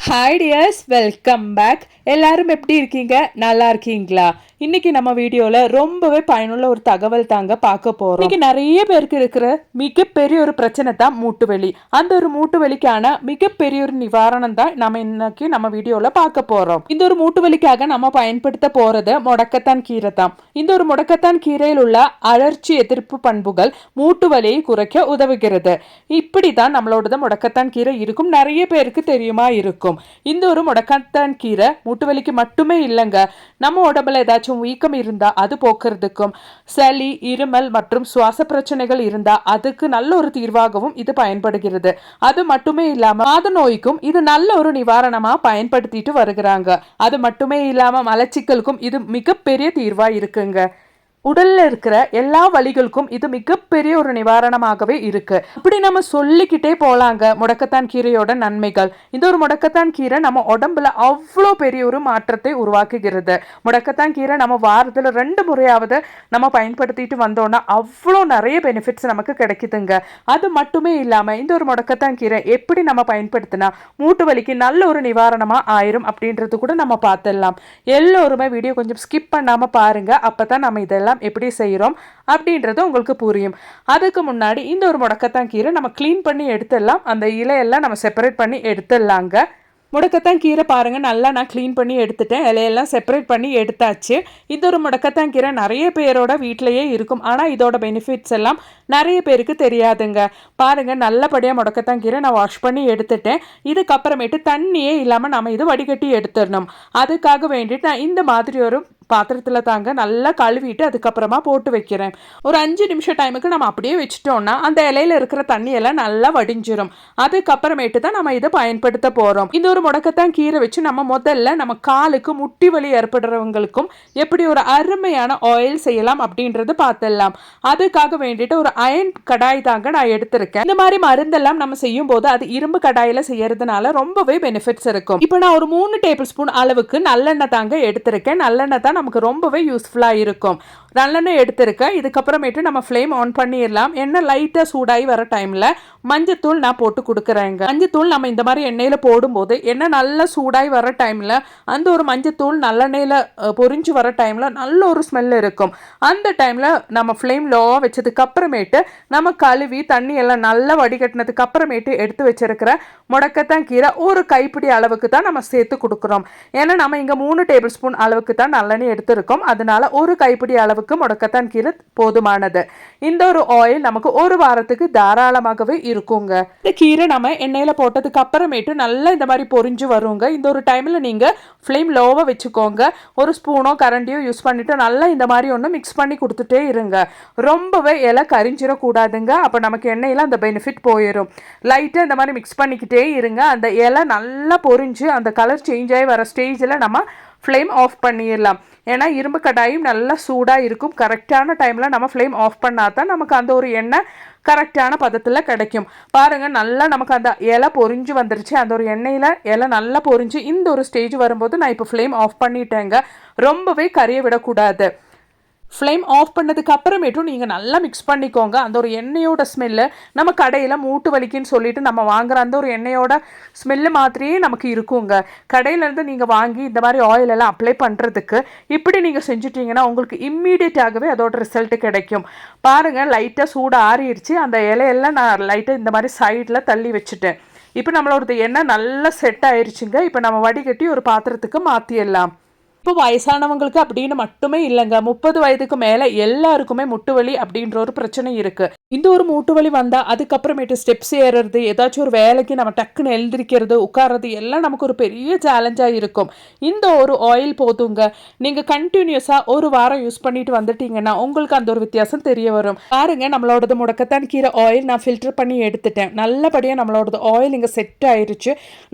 Hi tears, welcome back. எல்லாரும் எப்படி இருக்கீங்க? நல்லா இருக்கீங்களா? இன்னைக்கு நம்ம வீடியோல ரொம்பவே பயனுள்ள ஒரு தகவல் தாங்க பார்க்க போறோம். இன்னைக்கு நிறைய பேருக்கு இருக்கிற மிகப்பெரிய ஒரு பிரச்சனை தான் மூட்டு வலி. அந்த ஒரு மூட்டு வலிக்கான மிகப்பெரிய ஒரு நிவாரணம் தான் நம்ம இன்னைக்கு நம்ம வீடியோல பார்க்க போறோம். இந்த ஒரு மூட்டு வலிக்காக நம்ம பயன்படுத்த போறது முடக்கத்தான் கீரை தான். இந்த ஒரு முடக்கத்தான் கீரையில் உள்ள அழற்சி எதிர்ப்பு பண்புகள் மூட்டு வலியை குறைக்க உதவுகிறது. இப்படிதான் நம்மளோட முடக்கத்தான் கீரை இருக்கும். நிறைய பேருக்கு தெரியுமா இருக்கும். இந்த ஒரு முடக்கத்தான் கீரை மூட்டு வலிக்கு மட்டுமே இல்லைங்க, நம்ம உடம்புல ஏதாச்சும் வீக்கம் இருந்தா அது போக்குறதுக்கும், சளி, இருமல் மற்றும் சுவாச பிரச்சனைகள் இருந்தா அதுக்கு நல்ல ஒரு தீர்வாகவும் இது பயன்படுகிறது. அது மட்டுமே இல்லாம வாத நோய்க்கும் இது நல்ல ஒரு நிவாரணமா பயன்படுத்திட்டு வருகிறாங்க. அது மட்டுமே இல்லாம மலச்சிக்கலுக்கும் இது மிகப்பெரிய தீர்வா இருக்குங்க. உடல்ல இருக்கிற எல்லா வலிகளுக்கும் இது மிகப்பெரிய ஒரு நிவாரணமாகவே இருக்கு. அப்படி நம்ம சொல்லிக்கிட்டே போலாங்க முடக்கத்தான் கீரையோட நன்மைகள். இந்த ஒரு முடக்கத்தான் கீரை நம்ம உடம்புல அவ்வளோ பெரிய ஒரு மாற்றத்தை உருவாக்குகிறது. முடக்கத்தான் கீரை நம்ம வாரத்துல 2 முறையாவது நம்ம பயன்படுத்திட்டு வந்தோம்னா அவ்வளோ நிறைய பெனிஃபிட்ஸ் நமக்கு கிடைக்குதுங்க. அது மட்டுமே இல்லாம இந்த ஒரு முடக்கத்தான் கீரை எப்படி நம்ம பயன்படுத்தினா மூட்டு வலிக்கு நல்ல ஒரு நிவாரணமா ஆயிரும் அப்படின்றது கூட நம்ம பார்த்துடலாம். எல்லோருமே வீடியோ கொஞ்சம் ஸ்கிப் பண்ணாம பாருங்க, அப்பதான் நம்ம இதெல்லாம் எப்படி செய்யறோம் அப்படின்றது உங்களுக்கு புரியும். அதுக்கு முன்னாடி இந்த ஒரு முடக்கத்தான் கீரை நம்ம கிளீன் பண்ணி எடுத்துடலாம். அந்த இலையெல்லாம் நம்ம செப்பரேட் பண்ணி எடுத்துடலாங்க. முடக்கத்தான் கீரை பாருங்க, நல்லா நான் க்ளீன் பண்ணி எடுத்துட்டேன். இலையெல்லாம் செப்பரேட் பண்ணி எடுத்தாச்சு. இது ஒரு முடக்கத்தான் கீரை நிறைய பேரோட வீட்டிலேயே இருக்கும். ஆனால் இதோட பெனிஃபிட்ஸ் எல்லாம் நிறைய பேருக்கு தெரியாதுங்க. பாருங்க, நல்லபடியாக முடக்கத்தான் கீரை நான் வாஷ் பண்ணி எடுத்துட்டேன். இதுக்கப்புறமேட்டு தண்ணியே இல்லாமல் நம்ம இது வடிகட்டி எடுத்துடணும். அதுக்காக வேண்டிட்டு நான் இந்த மாதிரி ஒரு பாத்திரத்தில் தாங்க நல்லா கழுவிட்டு அதுக்கப்புறமா போட்டு வைக்கிறேன். ஒரு 5 நிமிஷம் டைமுக்கு நம்ம அப்படியே வச்சுட்டோம்னா அந்த இலையில இருக்கிற தண்ணியெல்லாம் நல்லா வடிஞ்சிரும். அதுக்கப்புறமேட்டு தான் நம்ம இதை பயன்படுத்த போகிறோம். இந்த ஒரு முடக்கத்தான் கீரை வச்சு நம்ம முதல்ல நம்ம காலுக்கு முட்டி வலி ஏற்படுறவங்களுக்கும் எப்படி ஒரு அருமையான ஆயில் செய்யலாம் அப்படின்றது பார்த்துடலாம். அதுக்காக வேண்டிட்டு ஒரு அயன் கடாய் தாங்க நான் எடுத்திருக்கேன். இந்த மாதிரி மருந்தெல்லாம் நம்ம செய்யும் போது அது இரும்பு கடாயில செய்யறதுனால ரொம்பவே பெனிஃபிட்ஸ் இருக்கும். இப்போ நான் ஒரு 3 டேபிள் ஸ்பூன் அளவுக்கு நல்லெண்ணெய் தாங்க எடுத்திருக்கேன். நல்லெண்ணெய் தான் நமக்கு ரொம்பவே யூஸ்ஃபுல்லா இருக்கும். நல்லெண்ணெய் எடுத்திருக்கேன். இதுக்கப்புறமேட்டு நம்ம ஃப்ளேம் ஆன் பண்ணிடலாம். எண்ணெய் லைட்டாக சூடாகி வர டைமில் மஞ்சத்தூள் நான் போட்டு கொடுக்குறேங்க. மஞ்சத்தூள் நம்ம இந்த மாதிரி எண்ணெயில் போடும்போது எண்ணெய் நல்லா சூடாகி வர டைமில் அந்த ஒரு மஞ்சத்தூள் நல்லெண்ணெயில் பொரிஞ்சு வர டைமில் நல்ல ஒரு ஸ்மெல் இருக்கும். அந்த டைமில் நம்ம ஃப்ளேம் லோவாக வச்சதுக்கு அப்புறமேட்டு நம்ம கழுவி தண்ணி எல்லாம் நல்லா வடிகட்டினதுக்கு அப்புறமேட்டு எடுத்து வச்சிருக்கிற முடக்கத்தான் கீரை ஒரு கைப்பிடி அளவுக்கு தான் நம்ம சேர்த்து கொடுக்குறோம். ஏன்னா நம்ம இங்கே 3 டேபிள் ஸ்பூன் அளவுக்கு தான் நல்லெண்ணெய் எடுத்திருக்கோம். அதனால ஒரு கைப்பிடி அளவுக்கு முடக்கத்தான் கீரை போதுமானது. இந்த ஒரு ஆயில் நமக்கு ஒரு வாரத்துக்கு தாராளமாகவே இருக்குங்க. இந்த கீரை நம்ம எண்ணெயில போட்டதுக்கு அப்புறமேட்டு நல்லா இந்த மாதிரி பொரிஞ்சு வருங்க. இந்த ஒரு டைம்ல நீங்க ஃப்ளேம் லோவா வச்சுக்கோங்க. ஒரு ஸ்பூனோ கரண்டியோ யூஸ் பண்ணிட்டு நல்லா இந்த மாதிரி ஒன்று மிக்ஸ் பண்ணி கொடுத்துட்டே இருங்க. ரொம்பவே இலை கரிஞ்சிடக்கூடாதுங்க. அப்போ நமக்கு எண்ணெயில அந்த பெனிஃபிட் போயிடும். லைட்டாக இந்த மாதிரி மிக்ஸ் பண்ணிக்கிட்டே இருங்க. அந்த இலை நல்லா பொரிஞ்சு அந்த கலர் சேஞ்ச் ஆகி வர ஸ்டேஜில் நம்ம ஃப்ளேம் ஆஃப் பண்ணிடலாம். ஏன்னா இரும்பு கடாயும் நல்லா சூடாக இருக்கும். கரெக்டான டைமில் நம்ம ஃப்ளேம் ஆஃப் பண்ணால் தான் நமக்கு அந்த ஒரு எண்ணெய் கரெக்டான பதத்தில் கிடைக்கும். பாருங்கள், நல்லா நமக்கு அந்த இலை பொரிஞ்சு வந்துருச்சு. அந்த ஒரு எண்ணெயில் இலை நல்லா பொரிஞ்சு இந்த ஒரு ஸ்டேஜ் வரும்போது நான் இப்போ ஃப்ளேம் ஆஃப் பண்ணிட்டேங்க. ரொம்பவே கறியை விடக்கூடாது. ஃப்ளேம் ஆஃப் பண்ணதுக்கு அப்புறமேட்டும் நீங்கள் நல்லா மிக்ஸ் பண்ணிக்கோங்க. அந்த ஒரு எண்ணெயோட ஸ்மெல்லு நம்ம கடையில் மூட்டு வலிக்குன்னு சொல்லிட்டு நம்ம வாங்குற அந்த ஒரு எண்ணெயோட ஸ்மெல்லு மாதிரியே நமக்கு இருக்குங்க. கடையிலேருந்து நீங்கள் வாங்கி இந்த மாதிரி ஆயில் எல்லாம் அப்ளை பண்ணுறதுக்கு இப்படி நீங்கள் செஞ்சுட்டிங்கன்னா உங்களுக்கு இம்மீடியட்டாகவே அதோட ரிசல்ட் கிடைக்கும். பாருங்கள், லைட்டாக சூடு ஆறிடுச்சு. அந்த இலையெல்லாம் நான் லைட்டாக இந்த மாதிரி சைடில் தள்ளி வச்சுட்டேன். இப்போ நம்மளோட எண்ணெய் நல்லா செட் ஆயிடுச்சுங்க. இப்போ நம்ம வடிகட்டி ஒரு பாத்திரத்துக்கு மாற்றிடலாம். இப்போ வயசானவங்களுக்கு அப்படின்னு மட்டுமே இல்லைங்க, 30 வயதுக்கு மேலே எல்லாருக்குமே முட்டு வலி அப்படின்ற ஒரு பிரச்சனை இருக்கு. இந்த ஒரு மூட்டு வலி வந்தால் அதுக்கப்புறமேட்டு ஸ்டெப்ஸ் ஏறுறது, ஏதாச்சும் ஒரு வேலைக்கு நம்ம டக்குன்னு எழுந்திரிக்கிறது, உட்கார்றது எல்லாம் நமக்கு ஒரு பெரிய சேலஞ்சாக இருக்கும். இந்த ஒரு ஆயில் போதுங்க. நீங்கள் கண்டினியூஸாக ஒரு வாரம் யூஸ் பண்ணிட்டு வந்துட்டீங்கன்னா உங்களுக்கு அந்த ஒரு வித்தியாசம் தெரிய வரும். பாருங்க, நம்மளோடது முடக்கத்தான் கீரை ஆயில் நான் ஃபில்டர் பண்ணி எடுத்துட்டேன். நல்லபடியாக நம்மளோடது ஆயில் இங்கே செட் ஆயிடுச்சு.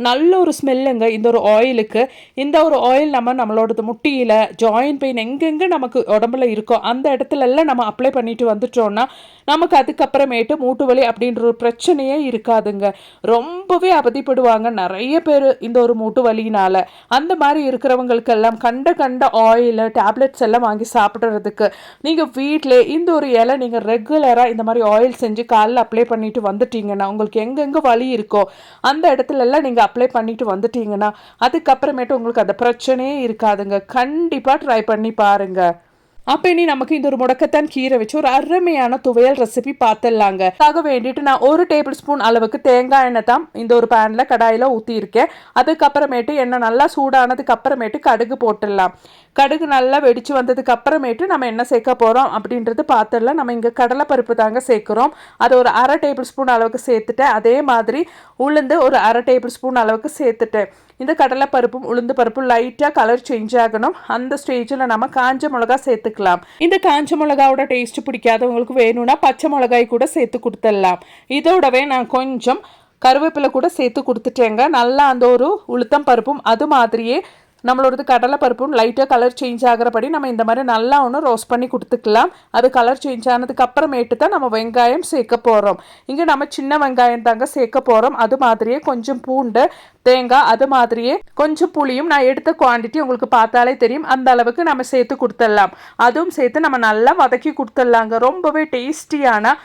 நல்ல ஒரு ஸ்மெல்லுங்க இந்த ஒரு ஆயிலுக்கு. இந்த ஒரு ஆயில் நம்மளோடது முட்டியில் ஜாயின்ட் பெயின் எங்கெங்கே நமக்கு உடம்புல இருக்கோ அந்த இடத்துலலாம் நம்ம அப்ளை பண்ணிட்டு வந்துட்டோம்னா நமக்கு அதுக்கப்புறமேட்டு மூட்டு வலி அப்படின்ற ஒரு பிரச்சனையே இருக்காதுங்க. ரொம்பவே அவதிப்படுவாங்க நிறைய பேர் இந்த ஒரு மூட்டு வலியினால். அந்த மாதிரி இருக்கிறவங்களுக்கெல்லாம் கண்ட ஆயில் டேப்லெட்ஸ் எல்லாம் வாங்கி சாப்பிட்றதுக்கு நீங்கள் வீட்டிலே இந்த ஒரு இலை நீங்கள் ரெகுலராக இந்த மாதிரி ஆயில் செஞ்சு காலில் அப்ளை பண்ணிட்டு வந்துட்டீங்கன்னா உங்களுக்கு எங்கெங்கே வலி இருக்கோ அந்த இடத்துலலாம் நீங்கள் அப்ளை பண்ணிட்டு வந்துட்டீங்கன்னா அதுக்கப்புறமேட்டு உங்களுக்கு அந்த பிரச்சனையே இருக்காதுங்க. கண்டிப்பாக ட்ரை பண்ணி பாருங்கள். அப்போ இனி நமக்கு இந்த ஒரு முடக்கத்தான் கீரை வச்சு ஒரு அருமையான துவையல் ரெசிபி பார்த்துடலாங்க. அதுக்காக வேண்டிட்டு நான் 1 டேபிள் ஸ்பூன் அளவுக்கு தேங்காய் எண்ணெய் தான் இந்த ஒரு பேனில் கடாயில் ஊற்றியிருக்கேன். அதுக்கப்புறமேட்டு எண்ணெய் நல்லா சூடானதுக்கு அப்புறமேட்டு கடுகு போட்டுடலாம். கடுகு நல்லா வெடிச்சு வந்ததுக்கு அப்புறமேட்டு நம்ம என்ன சேர்க்க போகிறோம் அப்படின்றது பார்த்துடலாம். நம்ம இங்கே கடலைப்பருப்பு தாங்க சேர்க்குறோம். அது ஒரு 1/2 டேபிள் ஸ்பூன் அளவுக்கு சேர்த்துட்டேன். அதே மாதிரி உளுந்து ஒரு 1/2 டேபிள் ஸ்பூன் அளவுக்கு சேர்த்துட்டேன். இந்த கடலைப்பருப்பும் உளுந்து பருப்பும் லைட்டாக கலர் சேஞ்ச் ஆகணும். அந்த ஸ்டேஜில் நம்ம காஞ்ச மிளகா சேர்த்துக்கலாம். இந்த காஞ்ச மிளகாவோட டேஸ்ட் பிடிக்காதவங்களுக்கு வேணும்னா பச்சை மிளகாய் கூட சேர்த்து கொடுத்துடலாம். இதோடவே நான் கொஞ்சம் கருவேப்பிலை கூட சேர்த்து கொடுத்துட்டேங்க. நல்லா அந்த ஒரு உளுத்தம் பருப்பும் அது மாதிரியே நம்மளோடது கடலை பருப்பும் லைட்டாக கலர் சேஞ்ச் ஆகிறபடி நம்ம இந்த மாதிரி நல்லா ஒன்று ரோஸ்ட் பண்ணி கொடுத்துக்கலாம். அது கலர் சேஞ்ச் ஆனதுக்கு அப்புறமேட்டு தான் நம்ம வெங்காயம் சேர்க்க போகிறோம். இங்கே நம்ம சின்ன வெங்காயம் தாங்க சேர்க்க போகிறோம். அது மாதிரியே கொஞ்சம் பூண்டு, தேங்காய், அது மாதிரியே கொஞ்சம் புளியும் நான் எடுத்த குவான்டிட்டி உங்களுக்கு பார்த்தாலே தெரியும். அந்த அளவுக்கு நம்ம சேர்த்து கொடுத்துடலாம். அதுவும் சேர்த்து நம்ம நல்லா வதக்கி கொடுத்துடலாங்க. ரொம்பவே டேஸ்டியான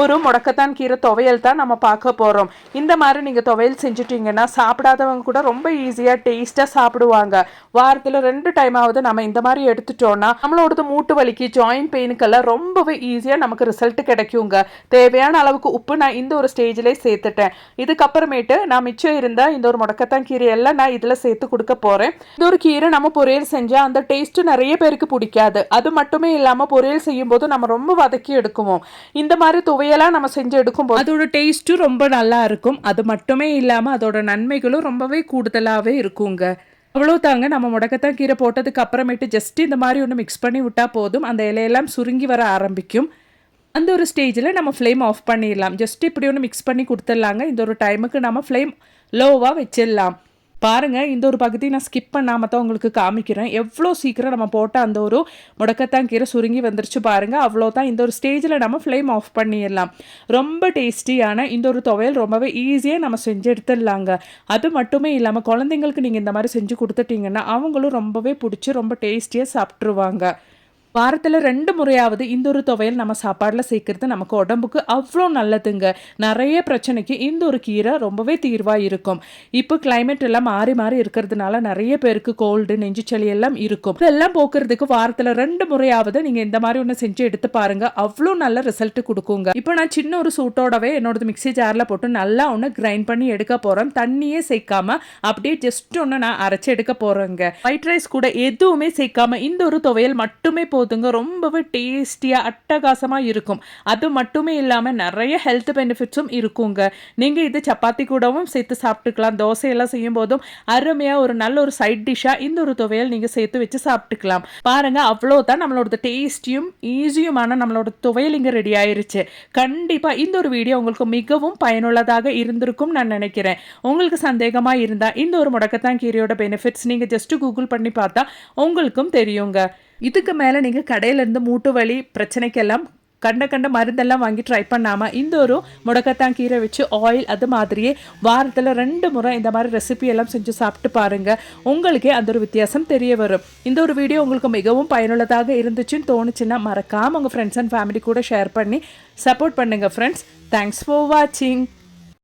ஒரு முடக்கத்தான் கீரை துவையல் தான் நம்ம பார்க்க போகிறோம். இந்த மாதிரி நீங்கள் துவையல் செஞ்சுட்டிங்கன்னா சாப்பிடாதவங்க கூட ரொம்ப ஈஸியாக டேஸ்ட்டாக சாப்பிடுவாங்க. வாரத்தில் 2 டைமாவது நம்ம இந்த மாதிரி எடுத்துட்டோம்னா நம்மளோடது மூட்டு வலிக்கு ஜாயின்ட் பெயினுக்கெல்லாம் ரொம்பவே ஈஸியாக நமக்கு ரிசல்ட் கிடைக்குங்க. தேவையான அளவுக்கு உப்பு நான் இந்த ஒரு ஸ்டேஜிலே சேர்த்துட்டேன். இதுக்கப்புறமேட்டு நான் மிச்சம் இருந்த இந்த ஒரு முடக்கத்தான் கீரையெல்லாம் நான் இதில் சேர்த்து கொடுக்க போகிறேன். இந்த ஒரு கீரை நம்ம பொரியல் செஞ்சால் அந்த டேஸ்ட்டு நிறைய பேருக்கு பிடிக்காது. அது மட்டுமே இல்லாமல் பொரியல் செய்யும் போது நம்ம ரொம்ப வதக்கி எடுக்குவோம். இந்த மாதிரி துவையெல்லாம் நம்ம செஞ்சு எடுக்கும்போது அதோட டேஸ்ட்டும் ரொம்ப நல்லா இருக்கும். அது மட்டுமே இல்லாமல் அதோட நன்மைகளும் ரொம்பவே கூடுதலாகவே இருக்குங்க. அவ்வளோ தாங்க. நம்ம முடக்கத்தான் கீரை போட்டதுக்கு அப்புறமேட்டு ஜஸ்ட் இந்த மாதிரி ஒன்று மிக்ஸ் பண்ணி விட்டால் போதும். அந்த இலையெல்லாம் சுருங்கி வர ஆரம்பிக்கும். அந்த ஒரு ஸ்டேஜில் நம்ம ஃப்ளேம் ஆஃப் பண்ணிடலாம். ஜஸ்ட் இப்படி ஒன்று மிக்ஸ் பண்ணி கொடுத்துடலாங்க. இந்த ஒரு டைமுக்கு நம்ம ஃப்ளேம் லோவாக வச்சிடலாம். பாருங்கள், இந்த ஒரு பகுதி நான் ஸ்கிப் பண்ணாமல் தான் உங்களுக்கு காமிக்கிறேன். எவ்வளோ சீக்கிரம் நம்ம போட்ட அந்த ஒரு முடக்கத்தான் கீரை சுருங்கி வந்துருச்சு பாருங்கள். அவ்வளோ தான். இந்த ஒரு ஸ்டேஜில் நம்ம ஃப்ளேம் ஆஃப் பண்ணிடலாம். ரொம்ப டேஸ்டியான இந்த ஒரு துவையல் ரொம்பவே ஈஸியாக நம்ம செஞ்சு எடுத்துடலாங்க. அது மட்டுமே இல்லாமல் குழந்தைங்களுக்கு நீங்கள் இந்த மாதிரி செஞ்சு கொடுத்துட்டிங்கன்னா அவங்களும் ரொம்பவே பிடிச்சி ரொம்ப டேஸ்டியாக சாப்பிட்ருவாங்க. வாரத்தில் 2 முறையாவது இந்த ஒரு துவையல் நம்ம சாப்பாடில் சேர்க்கறது நமக்கு உடம்புக்கு அவ்வளோ நல்லதுங்க. நிறைய பிரச்சனைக்கு இந்த ஒரு கீரை ரொம்பவே தீர்வாக இருக்கும். இப்போ கிளைமேட் எல்லாம் மாறி மாறி இருக்கிறதுனால நிறைய பேருக்கு கோல்டு, நெஞ்சுச்சளி எல்லாம் இருக்கும். இதெல்லாம் போக்குறதுக்கு வாரத்தில் 2 முறையாவது நீங்கள் இந்த மாதிரி ஒன்று செஞ்சு எடுத்து பாருங்க. அவ்வளோ நல்ல ரிசல்ட் கொடுக்குங்க. இப்போ நான் சின்ன ஒரு சூட்டோடவே என்னோட மிக்ஸி ஜாரில் போட்டு நல்லா ஒன்று கிரைண்ட் பண்ணி எடுக்க போகிறேன். தண்ணியே சேர்க்காம அப்படியே ஜஸ்ட் ஒன்று நான் அரைச்சி எடுக்க போகிறேங்க. ஒயிட் ரைஸ் கூட எதுவுமே சேர்க்காம இந்த ஒரு துவையல் மட்டுமே போதுங்க. ரொம்பவே டேஸ்டியாக அட்டகாசமாக இருக்கும். அது மட்டுமே இல்லாமல் நிறைய ஹெல்த் பெனிஃபிட்ஸும் இருக்குங்க. நீங்கள் இது சப்பாத்தி கூடவும் சேர்த்து சாப்பிட்டுக்கலாம். தோசையெல்லாம் செய்யும் போதும் அருமையாக ஒரு நல்ல ஒரு சைட் டிஷ்ஷாக இந்த ஒரு துவையல் நீங்கள் சேர்த்து வச்சு சாப்பிட்டுக்கலாம். பாருங்கள், அவ்வளோதான். நம்மளோட டேஸ்டியும் ஈஸியுமான நம்மளோட துவையல் இங்கே ரெடி ஆயிருச்சு. கண்டிப்பாக இந்த ஒரு வீடியோ உங்களுக்கு மிகவும் பயனுள்ளதாக இருந்திருக்கும் நான் நினைக்கிறேன். உங்களுக்கு சந்தேகமாக இருந்தால் இந்த ஒரு முடக்கத்தான் கீரையோட பெனிஃபிட்ஸ் நீங்கள் ஜஸ்ட் கூகுள் பண்ணி பார்த்தா உங்களுக்கும் தெரியுங்க. இதுக்கு மேலே நீங்கள் கடையிலேருந்து மூட்டு வலி பிரச்சனைக்கெல்லாம் கண்ட மருந்தெல்லாம் வாங்கி ட்ரை பண்ணாமல் இந்த ஒரு முடக்கத்தான் கீரை வச்சு ஆயில் அது மாதிரியே வாரத்தில் 2 முறை இந்த மாதிரி ரெசிபி எல்லாம் செஞ்சு சாப்பிட்டு பாருங்கள். உங்களுக்கே அந்த ஒரு வித்தியாசம் தெரிய வரும். இந்த ஒரு வீடியோ உங்களுக்கு மிகவும் பயனுள்ளதாக இருந்துச்சுன்னு தோணுச்சுன்னா மறக்காமல் உங்கள் ஃப்ரெண்ட்ஸ் அண்ட் ஃபேமிலி கூட ஷேர் பண்ணி சப்போர்ட் பண்ணுங்கள் ஃப்ரெண்ட்ஸ். தேங்க்ஸ் ஃபார் வாட்சிங்.